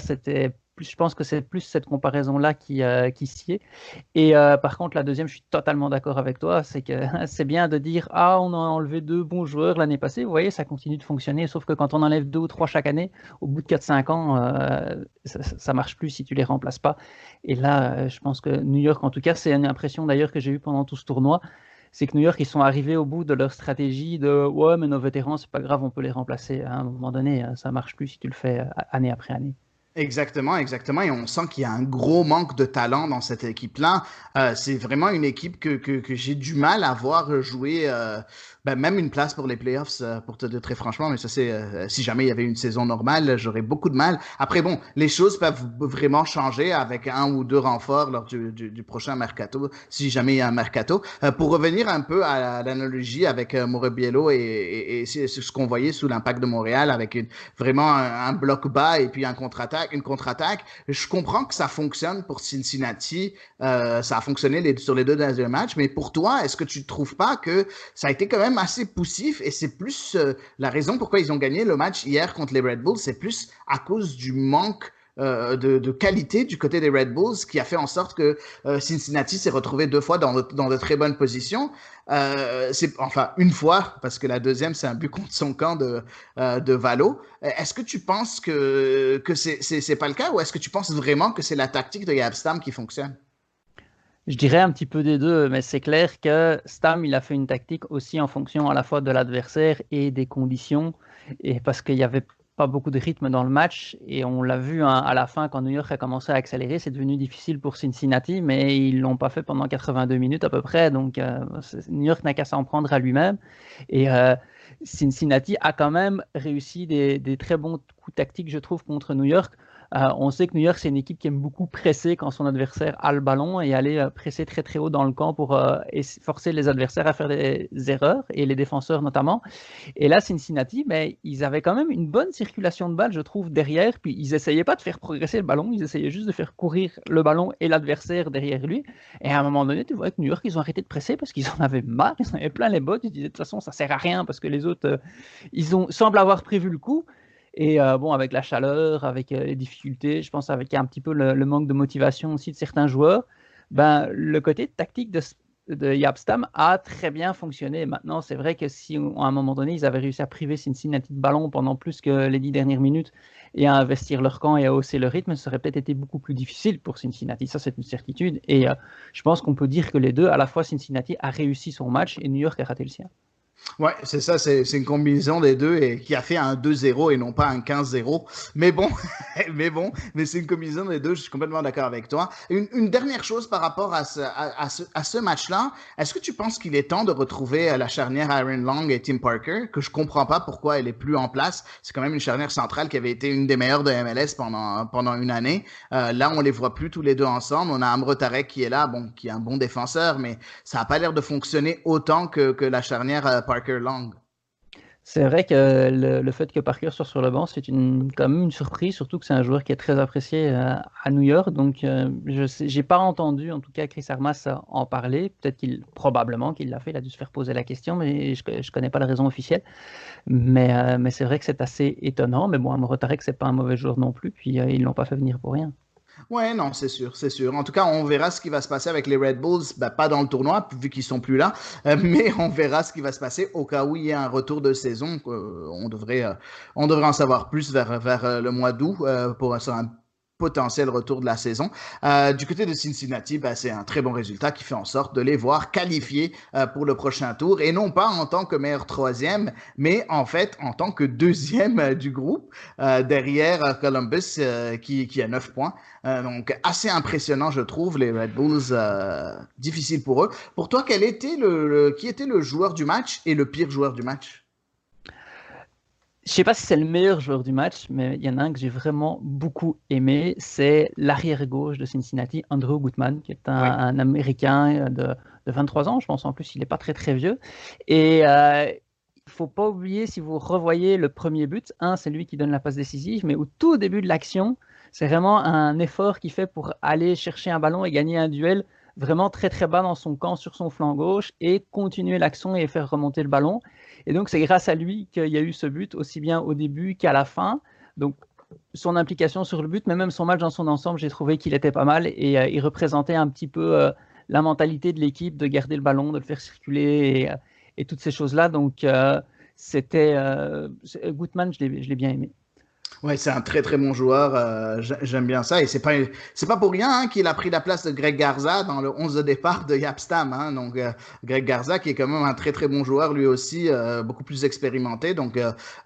je pense que c'est plus cette comparaison-là qui s'y est. Et par contre, la deuxième, je suis totalement d'accord avec toi, c'est que c'est bien de dire « Ah, on a enlevé 2 bons joueurs l'année passée. » Vous voyez, ça continue de fonctionner, sauf que quand on enlève 2 ou 3 chaque année, au bout de 4-5 ans, ça marche plus si tu les remplaces pas. Et là, je pense que New York, en tout cas, c'est une impression d'ailleurs que j'ai eue pendant tout ce tournoi, c'est que New York, ils sont arrivés au bout de leur stratégie de « Ouais, mais nos vétérans, c'est pas grave, on peut les remplacer. » À un moment donné, ça marche plus si tu le fais année après année.
Exactement. Et on sent qu'il y a un gros manque de talent dans cette équipe-là. C'est vraiment une équipe que j'ai du mal à voir jouer même une place pour les playoffs, pour te dire très franchement. Mais ça, c'est si jamais il y avait une saison normale, j'aurais beaucoup de mal. Après, bon, les choses peuvent vraiment changer avec 1 ou 2 renforts lors du prochain mercato, si jamais il y a un mercato. Pour revenir un peu à l'analogie avec Mauro Biello et ce qu'on voyait sous l'Impact de Montréal avec vraiment un bloc bas et puis un contre-attaque. une contre-attaque. Je comprends que ça fonctionne pour Cincinnati. Ça a fonctionné sur les 2 derniers matchs. Mais pour toi, est-ce que tu ne trouves pas que ça a été quand même assez poussif et c'est plus la raison pourquoi ils ont gagné le match hier contre les Red Bulls, c'est plus à cause du manque de qualité du côté des Red Bulls qui a fait en sorte que Cincinnati s'est retrouvé 2 fois dans de très bonnes positions. Enfin, une fois, parce que la deuxième, c'est un but contre son camp de Valo. Est-ce que tu penses que c'est pas le cas ou est-ce que tu penses vraiment que c'est la tactique de Jaap Stam qui fonctionne?
Je dirais un petit peu des deux, mais c'est clair que Stam, il a fait une tactique aussi en fonction à la fois de l'adversaire et des conditions, et parce qu'il y avait pas beaucoup de rythme dans le match, et on l'a vu à la fin quand New York a commencé à accélérer, c'est devenu difficile pour Cincinnati, mais ils l'ont pas fait pendant 82 minutes à peu près, donc New York n'a qu'à s'en prendre à lui-même, et Cincinnati a quand même réussi des très bons coups tactiques, je trouve, contre New York. On sait que New York, c'est une équipe qui aime beaucoup presser quand son adversaire a le ballon et aller presser très très haut dans le camp pour forcer les adversaires à faire des erreurs, et les défenseurs notamment. Et là, Cincinnati, mais ils avaient quand même une bonne circulation de balle, je trouve, derrière. Puis ils essayaient pas de faire progresser le ballon, ils essayaient juste de faire courir le ballon et l'adversaire derrière lui. Et à un moment donné, tu vois que New York, ils ont arrêté de presser parce qu'ils en avaient marre, ils en avaient plein les bottes. Ils disaient de toute façon, ça sert à rien parce que les autres, semblent avoir prévu le coup. Et bon, avec la chaleur, avec les difficultés, je pense avec un petit peu le manque de motivation aussi de certains joueurs, ben, le côté tactique de Jaap Stam a très bien fonctionné. Maintenant, c'est vrai que si à un moment donné, ils avaient réussi à priver Cincinnati de ballon pendant plus que les 10 dernières minutes et à investir leur camp et à hausser le rythme, ça aurait peut-être été beaucoup plus difficile pour Cincinnati. Ça, c'est une certitude. Et je pense qu'on peut dire que les deux, à la fois Cincinnati a réussi son match et New York a raté le sien.
Ouais, c'est ça, c'est une combinaison des deux et qui a fait un 2-0 et non pas un 15-0. Mais bon, mais c'est une combinaison des deux, je suis complètement d'accord avec toi. Une dernière chose par rapport à ce match-là, est-ce que tu penses qu'il est temps de retrouver la charnière Aaron Long et Tim Parker, que je comprends pas pourquoi elle est plus en place. C'est quand même une charnière centrale qui avait été une des meilleures de MLS pendant une année. Là, on les voit plus tous les deux ensemble. On a Amro Tarek qui est là, bon, qui est un bon défenseur, mais ça a pas l'air de fonctionner autant que la charnière Parker Long.
C'est vrai que le fait que Parker soit sur le banc, c'est quand même une surprise, surtout que c'est un joueur qui est très apprécié à New York. Donc, je n'ai pas entendu, en tout cas, Chris Armas en parler. Probablement qu'il l'a fait, il a dû se faire poser la question, mais je ne connais pas la raison officielle. Mais c'est vrai que c'est assez étonnant. Mais bon, Amro Tarek, c'est pas un mauvais joueur non plus, puis ils ne l'ont pas fait venir pour rien.
Ouais, non, c'est sûr, c'est sûr. En tout cas, on verra ce qui va se passer avec les Red Bulls, ben, pas dans le tournoi, vu qu'ils sont plus là, mais on verra ce qui va se passer au cas où il y a un retour de saison. On devrait en savoir plus vers le mois d'août sur un potentiel retour de la saison. Du côté de Cincinnati, ben, c'est un très bon résultat qui fait en sorte de les voir qualifiés pour le prochain tour, et non pas en tant que meilleur troisième, mais en fait en tant que deuxième du groupe, derrière Columbus qui a 9 points. Donc assez impressionnant, je trouve, les Red Bulls, difficile pour eux. Pour toi, qui était le joueur du match et le pire joueur du match?
Je ne sais pas si c'est le meilleur joueur du match, mais il y en a un que j'ai vraiment beaucoup aimé, c'est l'arrière-gauche de Cincinnati, Andrew Gutman, qui est un Américain de 23 ans, je pense en plus, il n'est pas très très vieux. Et il ne faut pas oublier, si vous revoyez le premier but, c'est lui qui donne la passe décisive, mais au tout début de l'action, c'est vraiment un effort qu'il fait pour aller chercher un ballon et gagner un duel vraiment très très bas dans son camp sur son flanc gauche et continuer l'action et faire remonter le ballon. Et donc c'est grâce à lui qu'il y a eu ce but aussi bien au début qu'à la fin. Donc son implication sur le but, mais même son match dans son ensemble, j'ai trouvé qu'il était pas mal et il représentait un petit peu la mentalité de l'équipe de garder le ballon, de le faire circuler et toutes ces choses-là. Donc c'était Gutman, je l'ai bien aimé.
Ouais, c'est un très très bon joueur. J'aime bien ça et c'est pas pour rien qu'il a pris la place de Greg Garza dans le 11 de départ de Jaap Stam. Donc Greg Garza qui est quand même un très très bon joueur lui aussi, beaucoup plus expérimenté. Donc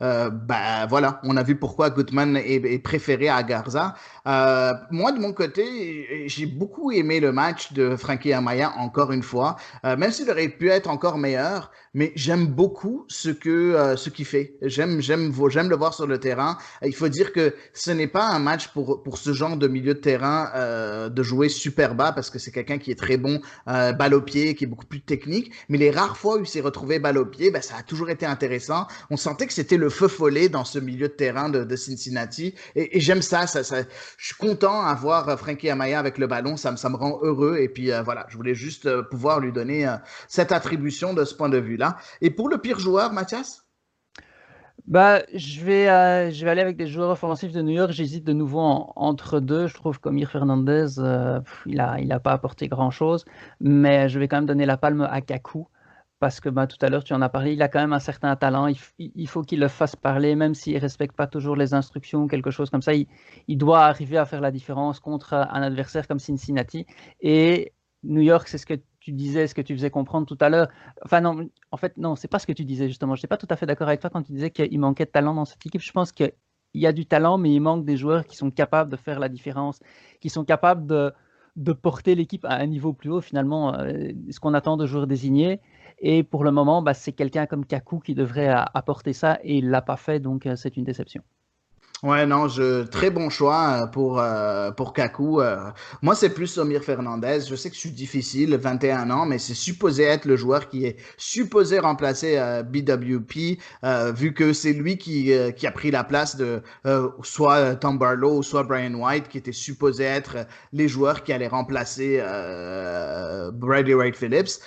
voilà, on a vu pourquoi Gutman est préféré à Garza. Moi de mon côté, j'ai beaucoup aimé le match de Frankie Amaya encore une fois, même s'il aurait pu être encore meilleur. Mais j'aime beaucoup ce qu'il fait. J'aime le voir sur le terrain. Il faut dire que ce n'est pas un match pour ce genre de milieu de terrain de jouer super bas parce que c'est quelqu'un qui est très bon balle au pied, qui est beaucoup plus technique. Mais les rares fois où il s'est retrouvé balle au pied, ben, ça a toujours été intéressant. On sentait que c'était le feu follet dans ce milieu de terrain de Cincinnati. Et j'aime ça. Je suis content à voir Frankie Amaya avec le ballon. Ça me rend heureux. Et puis voilà, je voulais juste pouvoir lui donner cette attribution de ce point de vue-là. Et pour le pire joueur, Mathias?
Bah, je vais aller avec des joueurs offensifs de New York. J'hésite de nouveau entre deux. Je trouve qu'Omir Fernandez, il a pas apporté grand-chose. Mais je vais quand même donner la palme à Kaku. Parce que tout à l'heure, tu en as parlé, il a quand même un certain talent. Il faut qu'il le fasse parler, même s'il ne respecte pas toujours les instructions ou quelque chose comme ça. Il doit arriver à faire la différence contre un adversaire comme Cincinnati. Et New York, c'est ce que tu disais, ce que tu faisais comprendre tout à l'heure. Enfin non, en fait, non, c'est pas ce que tu disais justement. Je n'étais pas tout à fait d'accord avec toi quand tu disais qu'il manquait de talent dans cette équipe. Je pense qu'il y a du talent, mais il manque des joueurs qui sont capables de faire la différence, qui sont capables de porter l'équipe à un niveau plus haut, finalement, ce qu'on attend de joueurs désignés. Et pour le moment, c'est quelqu'un comme Kaku qui devrait apporter ça et il ne l'a pas fait, donc c'est une déception.
Ouais, non, très bon choix pour Kaku. Moi, c'est plus Omir Fernandez. Je sais que je suis difficile, 21 ans, mais c'est supposé être le joueur qui est supposé remplacer BWP, vu que c'est lui qui a pris la place de soit Tom Barlow ou soit Brian White, qui étaient supposés être les joueurs qui allaient remplacer Bradley Wright Phillips.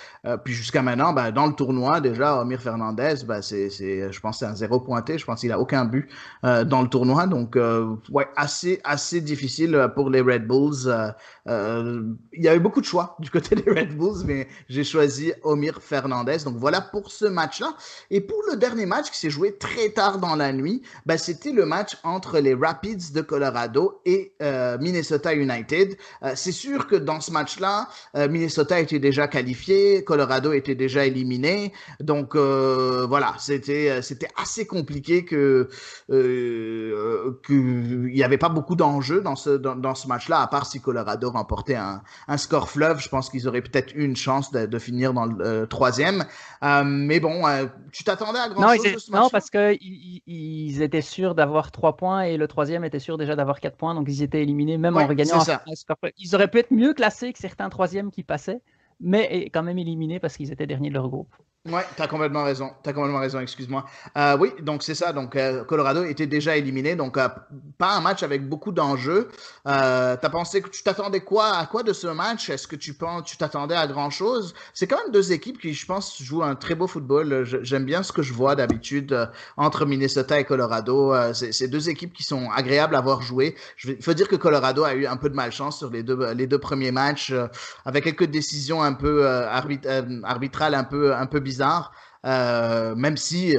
Puis jusqu'à maintenant, dans le tournoi, déjà, Omir Fernandez, je pense que c'est un 0 pointé. Je pense qu'il n'a aucun but dans le tournoi. Donc, ouais, assez difficile pour les Red Bulls. Il y a eu beaucoup de choix du côté des Red Bulls, mais j'ai choisi Omir Fernandez. Donc, voilà pour ce match-là. Et pour le dernier match qui s'est joué très tard dans la nuit, c'était le match entre les Rapids de Colorado et Minnesota United. C'est sûr que dans ce match-là, Minnesota était déjà qualifié, Colorado était déjà éliminé. Donc, voilà, c'était assez compliqué qu'il n'y avait pas beaucoup d'enjeux dans ce match-là, à part si Colorado remportait un score fleuve. Je pense qu'ils auraient peut-être eu une chance de finir dans le troisième. Mais bon, tu t'attendais à grand-chose de ce match-là?
Non, parce qu'ils étaient sûrs d'avoir 3 points et le troisième était sûr déjà d'avoir 4 points. Donc, ils étaient éliminés, même en regagnant un score fleuve. Ils auraient pu être mieux classés que certains troisièmes qui passaient, mais quand même éliminés parce qu'ils étaient derniers de leur groupe.
Ouais, t'as complètement raison, excuse-moi. Oui, donc c'est ça. Donc Colorado était déjà éliminé, donc pas un match avec beaucoup d'enjeux. T'as pensé que tu t'attendais à quoi de ce match? Est-ce que tu t'attendais à grand-chose? C'est quand même deux équipes qui, je pense, jouent un très beau football. J'aime bien ce que je vois d'habitude entre Minnesota et Colorado. C'est deux équipes qui sont agréables à voir jouer. Il faut dire que Colorado a eu un peu de malchance sur les deux premiers matchs, avec quelques décisions un peu arbitrales, un peu bizarre, même si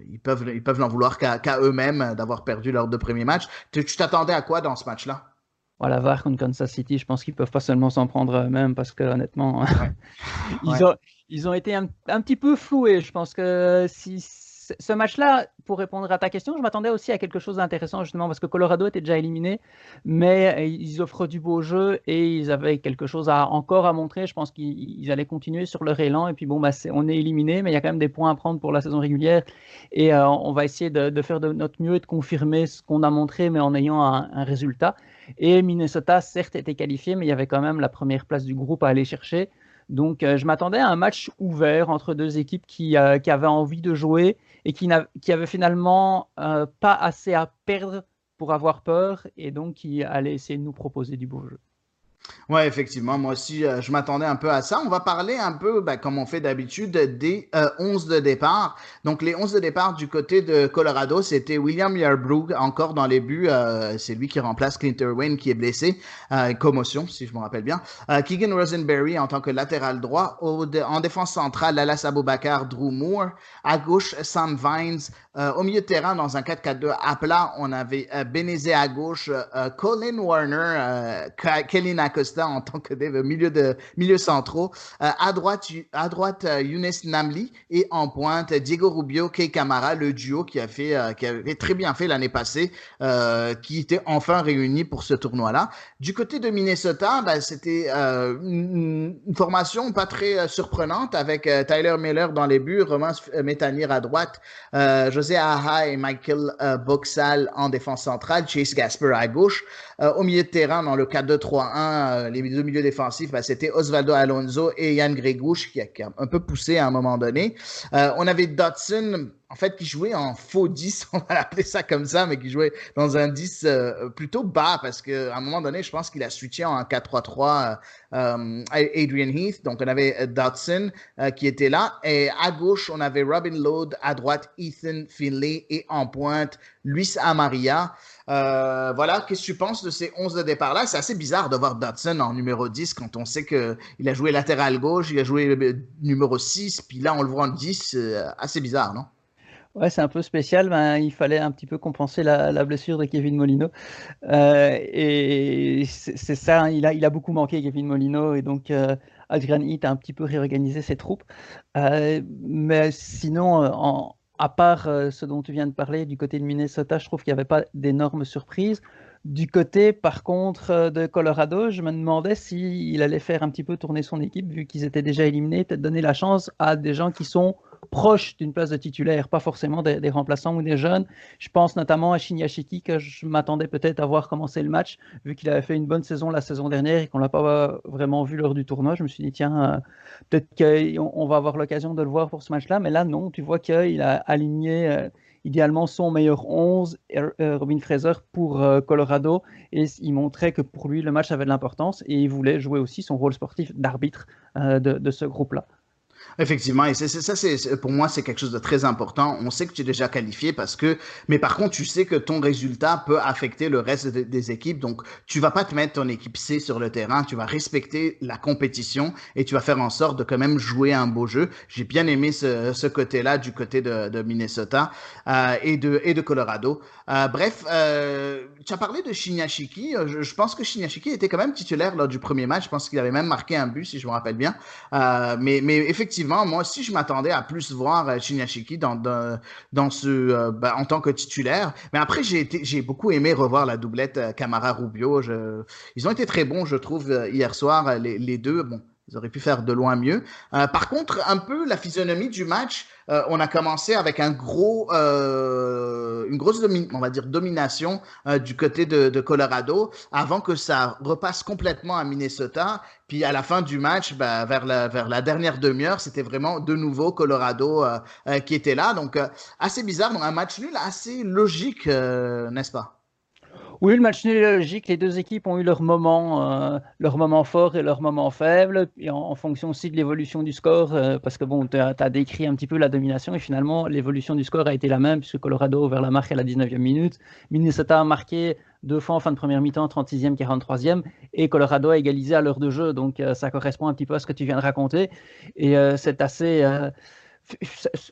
ils peuvent l'en vouloir qu'à eux-mêmes d'avoir perdu leurs deux premiers matchs. Tu t'attendais à quoi dans ce match-là?
Voilà, VAR contre Kansas City, je pense qu'ils peuvent pas seulement s'en prendre eux-mêmes parce que honnêtement, ils ont été un petit peu floués. Je pense que si ce match-là, pour répondre à ta question, je m'attendais aussi à quelque chose d'intéressant justement parce que Colorado était déjà éliminé, mais ils offrent du beau jeu et ils avaient quelque chose encore à montrer. Je pense qu'ils allaient continuer sur leur élan et puis bon, on est éliminé, mais il y a quand même des points à prendre pour la saison régulière et on va essayer de faire de notre mieux et de confirmer ce qu'on a montré, mais en ayant un résultat. Et Minnesota, certes, était qualifié, mais il y avait quand même la première place du groupe à aller chercher. Donc, je m'attendais à un match ouvert entre deux équipes qui avaient envie de jouer et qui avaient finalement pas assez à perdre pour avoir peur et donc qui allaient essayer de nous proposer du beau jeu.
Ouais, effectivement, moi aussi, je m'attendais un peu à ça. On va parler un peu, comme on fait d'habitude, des 11 de départ. Donc, les 11 de départ du côté de Colorado, c'était William Yarbrough, encore dans les buts. C'est lui qui remplace Clint Irwin, qui est blessé. Commotion, si je me rappelle bien. Keegan Rosenberry en tant que latéral droit. En défense centrale, Lalas Abubakar, Drew Moore. À gauche, Sam Vines. Au milieu de terrain, dans un 4-4-2 à plat, on avait Benezé à gauche, Colin Warner, Kelly Acosta en tant que milieu centraux. À droite, Younes Namli et en pointe, Diego Rubio, Kei Kamara, le duo qui avait très bien fait l'année passée, qui était enfin réuni pour ce tournoi-là. Du côté de Minnesota, c'était une formation pas très surprenante avec Tyler Miller dans les buts, Roman Métanire à droite. Je José Aja et Michael Boxall en défense centrale, Chase Gasper à gauche. Au milieu de terrain, dans le 4-2-3-1, les deux milieux défensifs, c'était Osvaldo Alonso et Yann Gregouche qui a un peu poussé à un moment donné. On avait Dotson, en fait, qui jouait en faux 10, on va l'appeler ça comme ça, mais qui jouait dans un 10 plutôt bas parce qu'à un moment donné, je pense qu'il a switché en 4-3-3 Adrian Heath. Donc, on avait Dotson qui était là. Et à gauche, on avait Robin Lod, à droite, Ethan Finlay et en pointe, Luis Amaria. Voilà, qu'est-ce que tu penses de ces 11 de départ-là? C'est assez bizarre de voir Dotson en numéro 10 quand on sait qu'il a joué latéral gauche, il a joué numéro 6, puis là, on le voit en 10. Assez bizarre, non?
Ouais, c'est un peu spécial. Il fallait un petit peu compenser la blessure de Kevin Molino. Et c'est ça, il a beaucoup manqué, Kevin Molino. Et donc, Adrian Heath a un petit peu réorganisé ses troupes. Mais sinon, à part ce dont tu viens de parler, du côté de Minnesota, je trouve qu'il n'y avait pas d'énormes surprises. Du côté, par contre, de Colorado, je me demandais s'il allait faire un petit peu tourner son équipe, vu qu'ils étaient déjà éliminés, peut-être donner la chance à des gens qui sont proches d'une place de titulaire, pas forcément des remplaçants ou des jeunes. Je pense notamment à Shinyashiki, que je m'attendais peut-être à voir commencer le match, vu qu'il avait fait une bonne saison la saison dernière et qu'on ne l'a pas vraiment vu lors du tournoi. Je me suis dit, tiens, peut-être qu'on va avoir l'occasion de le voir pour ce match-là, mais là, non, tu vois qu'il a aligné idéalement son meilleur 11, Robin Fraser, pour Colorado, et il montrait que pour lui, le match avait de l'importance, et il voulait jouer aussi son rôle sportif d'arbitre de ce groupe-là.
Effectivement, et pour moi, c'est quelque chose de très important. On sait que tu es déjà qualifié mais par contre, tu sais que ton résultat peut affecter le reste des équipes. Donc, tu vas pas te mettre ton équipe C sur le terrain. Tu vas respecter la compétition et tu vas faire en sorte de quand même jouer un beau jeu. J'ai bien aimé ce côté-là du côté de Minnesota et de Colorado. Bref, tu as parlé de Shinyashiki. Je pense que Shinyashiki était quand même titulaire lors du premier match. Je pense qu'il avait même marqué un but, si je me rappelle bien. Mais effectivement, moi aussi, je m'attendais à plus voir Shinyashiki en tant que titulaire. Mais après, j'ai beaucoup aimé revoir la doublette Camara-Rubio. Ils ont été très bons, je trouve, hier soir, les deux. Bon, ils auraient pu faire de loin mieux. Par contre, un peu la physionomie du match, on a commencé avec une grosse on va dire, domination du côté de Colorado avant que ça repasse complètement à Minnesota. Puis à la fin du match, vers la dernière demi-heure, c'était vraiment de nouveau Colorado qui était là. Donc, assez bizarre. Donc, un match nul assez logique, n'est-ce pas?
Oui, le match nul est logique. Les deux équipes ont eu leur moment fort et leur moment faible, et en fonction aussi de l'évolution du score, parce que bon, tu as décrit un petit peu la domination, et finalement, l'évolution du score a été la même, puisque Colorado a ouvert la marque à la 19e minute. Minnesota a marqué 2 fois en fin de première mi-temps, 36e, 43e, et Colorado a égalisé à l'heure de jeu. Donc, ça correspond un petit peu à ce que tu viens de raconter. Et c'est assez...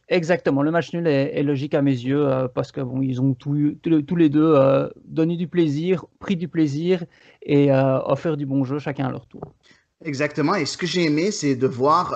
Exactement, le match nul est logique à mes yeux parce que bon, ils ont tous les deux donné du plaisir, pris du plaisir et offert du bon jeu chacun à leur tour.
Exactement. Et ce que j'ai aimé, c'est de voir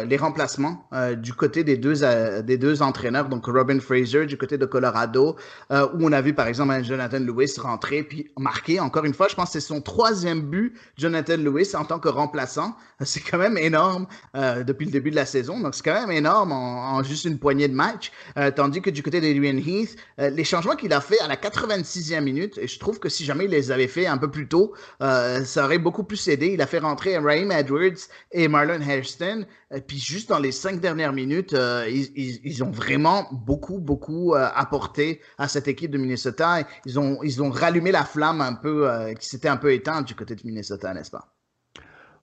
les remplacements du côté des deux entraîneurs, donc Robin Fraser du côté de Colorado, où on a vu par exemple Jonathan Lewis rentrer puis marquer. Encore une fois, je pense que c'est son 3e but, Jonathan Lewis, en tant que remplaçant. C'est quand même énorme depuis le début de la saison. Donc c'est quand même énorme en juste une poignée de matchs. Tandis que du côté d'Adrian Heath, les changements qu'il a fait à la 86e minute, et je trouve que si jamais il les avait fait un peu plus tôt, ça aurait beaucoup plus aidé. Il a fait rentrer Raheem Edwards et Marlon Hairston. Puis juste dans les 5 dernières minutes, ils ont vraiment beaucoup apporté à cette équipe de Minnesota. Ils ont rallumé la flamme un peu qui s'était un peu éteinte du côté de Minnesota, n'est-ce pas?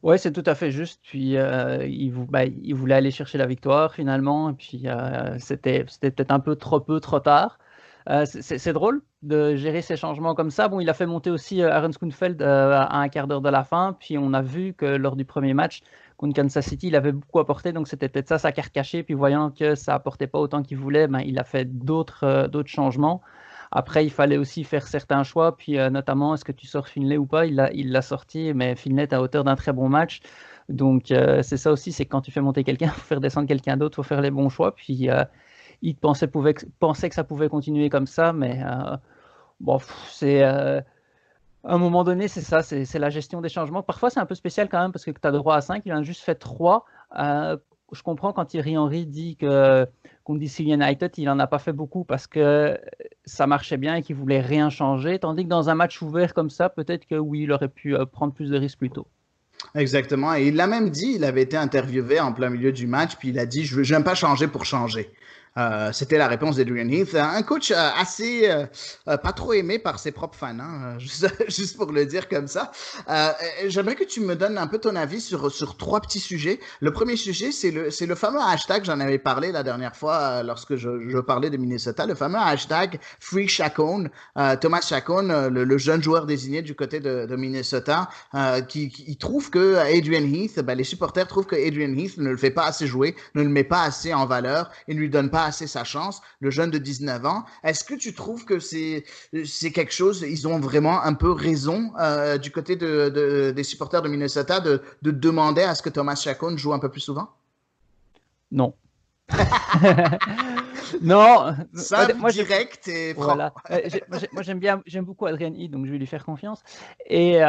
Oui, c'est tout à fait juste. Puis il voulait aller chercher la victoire finalement. Et puis c'était peut-être un peu trop tard. C'est drôle de gérer ces changements comme ça. Bon, il a fait monter aussi Aaron Schoenfeld à un quart d'heure de la fin. Puis on a vu que lors du premier match contre Kansas City, il avait beaucoup apporté. Donc c'était peut-être ça sa carte cachée. Puis voyant que ça apportait pas autant qu'il voulait, il a fait d'autres changements. Après, il fallait aussi faire certains choix. Puis notamment, est-ce que tu sors Finlay ou pas? Il l'a sorti, mais Finlay est à hauteur d'un très bon match. Donc c'est ça aussi, c'est que quand tu fais monter quelqu'un, il faut faire descendre quelqu'un d'autre, il faut faire les bons choix. Puis il pensait que ça pouvait continuer comme ça, mais bon, c'est à un moment donné, c'est ça, c'est la gestion des changements. Parfois, c'est un peu spécial quand même parce que tu as droit à 5, il en a juste fait 3. je comprends quand Thierry Henry dit que contre DC United, il n'en a pas fait beaucoup parce que ça marchait bien et qu'il voulait rien changer. Tandis que dans un match ouvert comme ça, peut-être que oui, il aurait pu prendre plus de risques plus tôt.
Exactement. Et il l'a même dit, il avait été interviewé en plein milieu du match, puis il a dit, je n'aime pas changer pour changer. C'était la réponse d'Adrian Heath, un coach assez pas trop aimé par ses propres fans, hein, juste pour le dire comme ça. J'aimerais que tu me donnes un peu ton avis sur trois petits sujets. Le premier sujet, c'est le fameux hashtag, j'en avais parlé la dernière fois lorsque je parlais de Minnesota, le fameux hashtag Free Chacon, Thomas Chacon, le jeune joueur désigné du côté de Minnesota, qui trouve que Adrian Heath, les supporters trouvent que Adrian Heath ne le fait pas assez jouer, ne le met pas assez en valeur, et ne lui donne pas assez sa chance, le jeune de 19 ans. Est-ce que tu trouves que c'est quelque chose, ils ont vraiment un peu raison du côté des supporters de Minnesota de demander à ce que Thomas Chacon joue un peu plus souvent?
Non. Non,
simple,
moi,
direct et franc.
Voilà. Moi, j'aime beaucoup Adrian Heath, donc je vais lui faire confiance. Et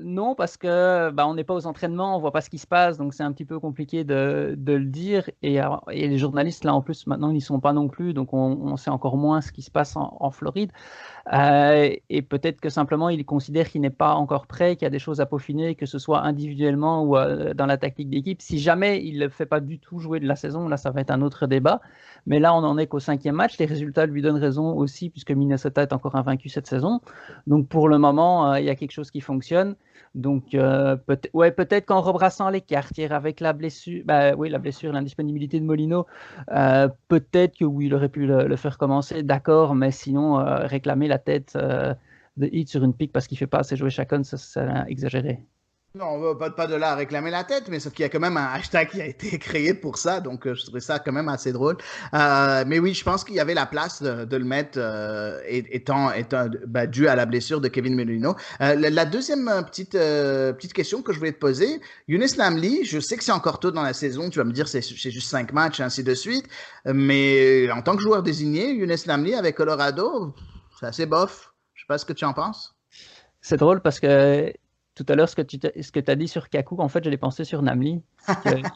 non, parce que on n'est pas aux entraînements, on voit pas ce qui se passe, donc c'est un petit peu compliqué de le dire. Et les journalistes, là, en plus, maintenant, ils n'y sont pas non plus, donc on sait encore moins ce qui se passe en Floride. Et peut-être que simplement, il considère qu'il n'est pas encore prêt, qu'il y a des choses à peaufiner, que ce soit individuellement ou dans la tactique d'équipe. Si jamais il ne le fait pas du tout jouer de la saison, là, ça va être un autre débat. Mais là, on n'en est qu'au 5e match. Les résultats lui donnent raison aussi, puisque Minnesota est encore invaincu cette saison. Donc, pour le moment, il y a quelque chose qui fonctionne. Donc, peut-être qu'en rebrassant les cartes hier avec la blessure, l'indisponibilité de Molino, peut-être que oui, il aurait pu le faire commencer, d'accord, mais sinon, réclamer la tête de Heath sur une pique parce qu'il ne fait pas assez jouer Chacon, ça exagéré.
Non, on va pas de là à réclamer la tête, mais sauf qu'il y a quand même un hashtag qui a été créé pour ça, donc je trouvais ça quand même assez drôle. Mais oui, je pense qu'il y avait la place de le mettre étant dû à la blessure de Kevin Molino. La deuxième petite question que je voulais te poser, Younes Namli, je sais que c'est encore tôt dans la saison, tu vas me dire c'est juste 5 matchs, ainsi de suite, mais en tant que joueur désigné, Younes Namli avec Colorado, c'est assez bof. Je sais pas ce que tu en penses.
C'est drôle parce que tout à l'heure, ce que tu as dit sur Kaku, en fait, je l'ai pensé sur Namli.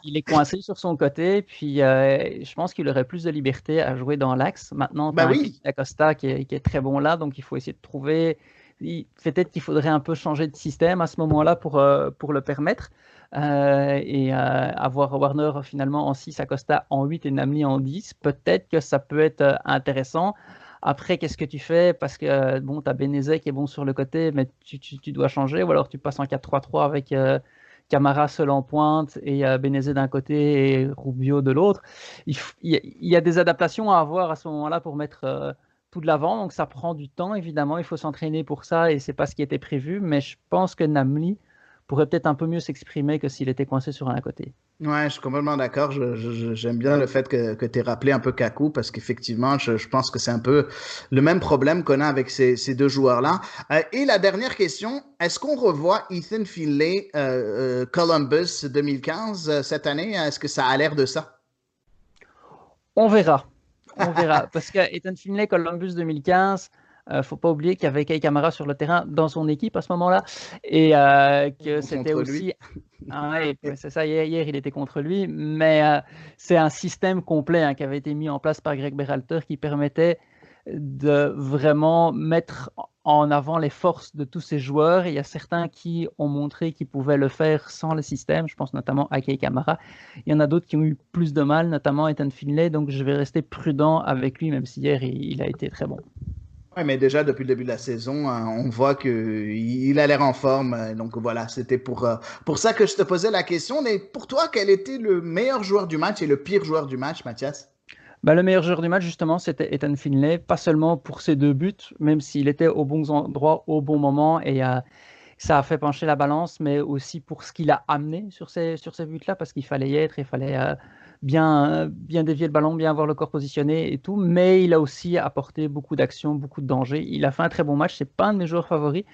Il est coincé sur son côté, puis je pense qu'il aurait plus de liberté à jouer dans l'axe. Maintenant, tu as
oui.
Acosta qui est très bon là, donc il faut essayer de trouver. Peut-être qu'il faudrait un peu changer de système à ce moment-là pour le permettre. Et avoir Warner finalement en 6, Acosta en 8 et Namli en 10. Peut-être que ça peut être intéressant. Après, qu'est-ce que tu fais? Parce que tu as Benezet qui est bon sur le côté, mais tu dois changer, ou alors tu passes en 4-3-3 avec Camara seul en pointe et Benezet d'un côté et Rubio de l'autre. Il y a des adaptations à avoir à ce moment-là pour mettre tout de l'avant, donc ça prend du temps, évidemment, il faut s'entraîner pour ça et c'est pas ce qui était prévu, mais je pense que Namli pourrait peut-être un peu mieux s'exprimer que s'il était coincé sur un côté.
Ouais, je suis complètement d'accord. J'aime bien le fait que tu aies rappelé un peu Kaku parce qu'effectivement, je pense que c'est un peu le même problème qu'on a avec ces deux joueurs-là. Et la dernière question, est-ce qu'on revoit Ethan Finlay Columbus 2015 cette année? Est-ce que ça a l'air de ça?
On verra. Parce que Ethan Finlay Columbus 2015, faut pas oublier qu'il y avait Kei Kamara sur le terrain dans son équipe à ce moment-là et que c'était aussi c'est ça, hier il était contre lui, mais c'est un système complet qui avait été mis en place par Greg Berhalter qui permettait de vraiment mettre en avant les forces de tous ces joueurs. Et il y a certains qui ont montré qu'ils pouvaient le faire sans le système. Je pense notamment à Kei Kamara. Il y en a d'autres qui ont eu plus de mal, notamment Ethan Finlay. Donc je vais rester prudent avec lui, même si hier il a été très bon.
Oui, mais déjà, depuis le début de la saison, on voit qu'il a l'air en forme. Donc voilà, c'était pour ça que je te posais la question. Mais pour toi, quel était le meilleur joueur du match et le pire joueur du match, Mathias?
Le meilleur joueur du match, justement, c'était Ethan Finlay. Pas seulement pour ses 2 buts, même s'il était au bon endroit, au bon moment. Et ça a fait pencher la balance, mais aussi pour ce qu'il a amené sur ces buts-là, parce qu'il fallait y être, il fallait bien dévier le ballon, bien avoir le corps positionné et tout, mais il a aussi apporté beaucoup d'actions, beaucoup de dangers. Il a fait un très bon match, c'est pas un de mes joueurs favoris,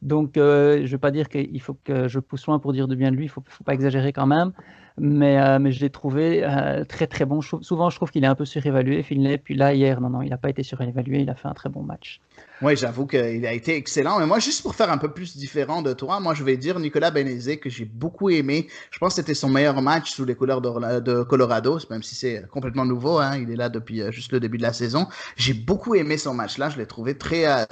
donc je ne vais pas dire qu'il faut que je pousse loin pour dire de bien de lui, il faut pas exagérer quand même, mais je l'ai trouvé très très bon. Souvent je trouve qu'il est un peu surévalué, Finlay, puis là hier, non, il n'a pas été surévalué, il a fait un très bon match.
Oui, j'avoue qu'il a été excellent. Mais moi, juste pour faire un peu plus différent de toi, moi, je vais dire Nicolas Benezet que j'ai beaucoup aimé. Je pense que c'était son meilleur match sous les couleurs de Colorado, même si c'est complètement nouveau. Hein, il est là depuis juste le début de la saison. J'ai beaucoup aimé son match-là. Je l'ai trouvé très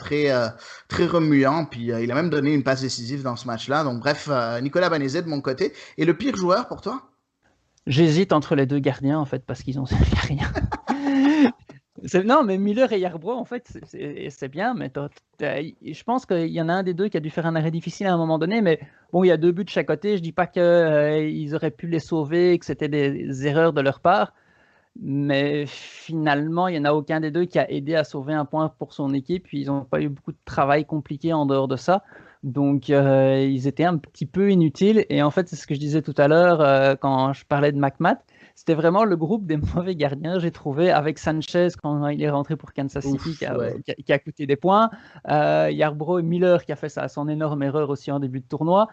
remuant. Puis il a même donné une passe décisive dans ce match-là. Donc bref, Nicolas Benezet de mon côté. Et le pire joueur pour toi?
J'hésite entre les deux gardiens, en fait, parce qu'ils ont servi à rien. Non, mais Miller et Yarbrough, en fait, c'est bien, mais je pense qu'il y en a un des deux qui a dû faire un arrêt difficile à un moment donné, mais bon, il y a 2 buts de chaque côté. Je dis pas qu'ils auraient pu les sauver, que c'était des erreurs de leur part, mais finalement, il n'y en a aucun des deux qui a aidé à sauver un point pour son équipe. Puis ils n'ont pas eu beaucoup de travail compliqué en dehors de ça. Donc, ils étaient un petit peu inutiles. Et en fait, c'est ce que je disais tout à l'heure quand je parlais de McMath. C'était vraiment le groupe des mauvais gardiens, j'ai trouvé, avec Sanchez quand il est rentré pour Kansas City, qui a coûté des points. Yarbrough et Miller qui a fait son énorme erreur aussi en début de tournoi.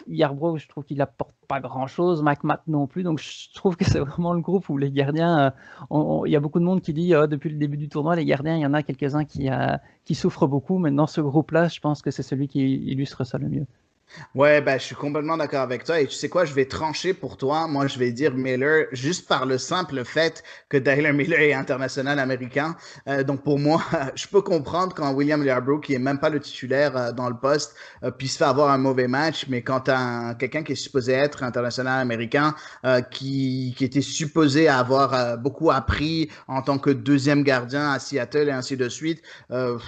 Yarbrough, je trouve qu'il apporte pas grand-chose, McMath non plus, donc je trouve que c'est vraiment le groupe où les gardiens, il y a beaucoup de monde qui dit depuis le début du tournoi, les gardiens, il y en a quelques-uns qui souffrent beaucoup, mais dans ce groupe-là, je pense que c'est celui qui illustre ça le mieux.
Ouais, ben, je suis complètement d'accord avec toi. Et tu sais quoi, je vais trancher pour toi. Moi, je vais dire Miller juste par le simple fait que Tyler Miller est international américain. Donc, pour moi, je peux comprendre quand William Yarbrough, qui est même pas le titulaire dans le poste, puisse faire avoir un mauvais match. Mais quand t'as quelqu'un qui est supposé être international américain, qui était supposé avoir beaucoup appris en tant que deuxième gardien à Seattle et ainsi de suite,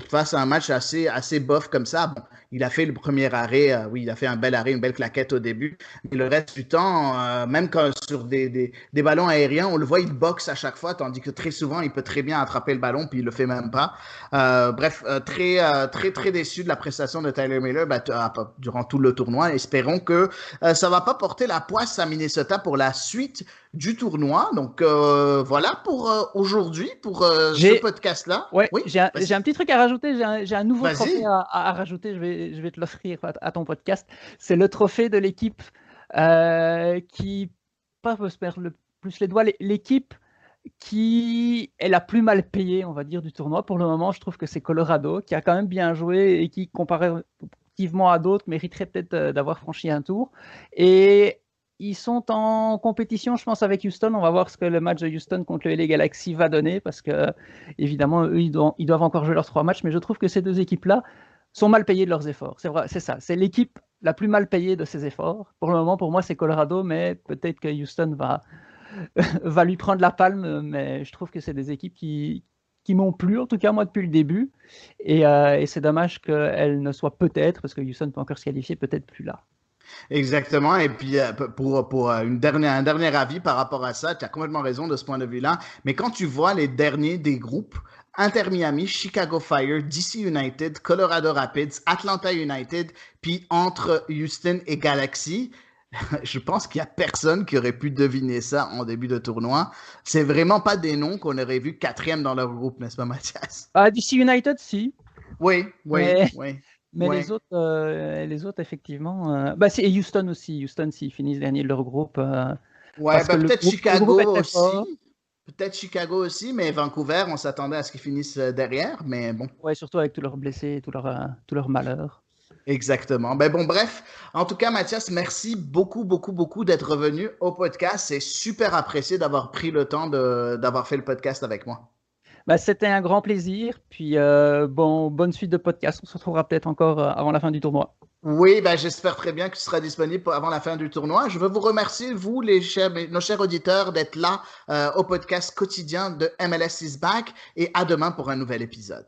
face à un match assez bof comme ça, bon, il a fait le premier arrêt, oui, il a fait un bel arrêt, une belle claquette au début, mais le reste du temps, même quand sur des ballons aériens, on le voit, il boxe à chaque fois, tandis que très souvent, il peut très bien attraper le ballon, puis il le fait même pas. Bref, très déçu de la prestation de Tyler Miller durant tout le tournoi. Espérons que ça va pas porter la poisse à Minnesota pour la suite du tournoi. Donc voilà pour aujourd'hui, pour ce podcast-là.
Ouais,
oui,
j'ai un petit truc à rajouter, j'ai un nouveau
Vas-y.
trophée à rajouter, je vais te l'offrir à ton podcast. C'est le trophée de l'équipe qui pas peut se perdre le plus les doigts, l'équipe qui est la plus mal payée, on va dire, du tournoi. Pour le moment, je trouve que c'est Colorado, qui a quand même bien joué et qui, comparativement à d'autres, mériterait peut-être d'avoir franchi un tour. Et ils sont en compétition, je pense, avec Houston. On va voir ce que le match de Houston contre le LA Galaxy va donner, parce que, évidemment, eux, ils doivent encore jouer leurs 3 matchs, mais je trouve que ces 2 équipes-là sont mal payées de leurs efforts. C'est vrai, c'est ça. C'est l'équipe la plus mal payée de ses efforts. Pour le moment, pour moi, c'est Colorado, mais peut-être que Houston va lui prendre la palme, mais je trouve que c'est des équipes qui m'ont plu, en tout cas moi depuis le début, et c'est dommage qu'elles ne soient peut-être, parce que Houston peut encore se qualifier, peut-être plus là.
Exactement. Et puis, pour un dernier avis par rapport à ça, tu as complètement raison de ce point de vue-là. Mais quand tu vois les derniers des groupes, Inter Miami, Chicago Fire, DC United, Colorado Rapids, Atlanta United, puis entre Houston et Galaxy, je pense qu'il n'y a personne qui aurait pu deviner ça en début de tournoi. C'est vraiment pas des noms qu'on aurait vu 4e dans leur groupe, n'est-ce pas, Mathias?
DC United, si.
Oui.
Mais les autres, effectivement. C'est Houston aussi. Houston, s'ils finissent dernier de leur groupe.
Peut-être Chicago aussi. Peut-être Chicago aussi, mais Vancouver, on s'attendait à ce qu'ils finissent derrière, mais bon.
Ouais, surtout avec tous leurs blessés, tous leurs malheurs.
Exactement. Bref, en tout cas, Mathias, merci beaucoup d'être revenu au podcast. C'est super apprécié d'avoir pris le temps d'avoir fait le podcast avec moi.
C'était un grand plaisir. Puis, bonne suite de podcast. On se retrouvera peut-être encore avant la fin du tournoi.
Oui, j'espère très bien que tu seras disponible avant la fin du tournoi. Je veux vous remercier, vous, nos chers auditeurs, d'être là au podcast quotidien de MLS is Back, et à demain pour un nouvel épisode.